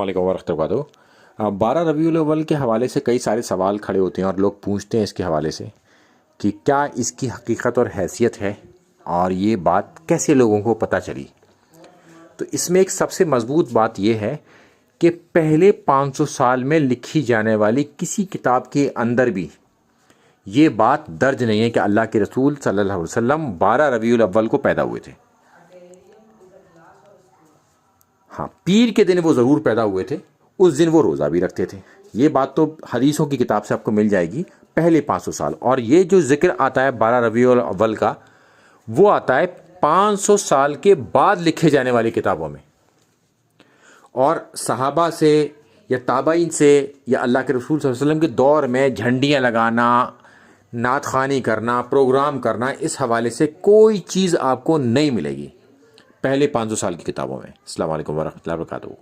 वालेकुम वरहमतुल्लाहि वबरकातुहू। 12 रबीउल अव्वल के हवाले से कई सारे सवाल खड़े होते हैं और लोग पूछते हैं इसके हवाले से कि क्या इसकी हकीकत और हैसियत है और ये बात कैसे लोगों को पता चली। तो इसमें एक सबसे मजबूत बात यह है कि पहले 500 साल में लिखी जाने वाली किसी किताब के अंदर भी ये बात दर्ज नहीं है कि अल्लाह के रसूल सल्लल्लाहु अलैहि वसल्लम 12 रबीउल अव्वल को पैदा हुए थे। हाँ, पीर के दिन वो ज़रूर पैदा हुए थे, उस दिन वो रोज़ा भी रखते थे। ये बात तो हदीसों की किताब से आपको मिल जाएगी पहले 500 साल। और ये जो जिक्र आता है 12 रबीउल अव्वल का, वो आता है 500 साल के बाद लिखे जाने वाली किताबों में। और सहाबा से या ताबाइन से या अल्लाह के रसूल सल्लल्लाहु अलैहि वसल्लम के दौर में झंडियाँ लगाना, नात ख़वानी करना, प्रोग्राम करना, इस हवाले से कोई चीज़ आपको नहीं मिलेगी पहले 500 साल की किताबों में। अस्सलाम वालेकुम वरहमतुल्लाहि वबरकातुहू।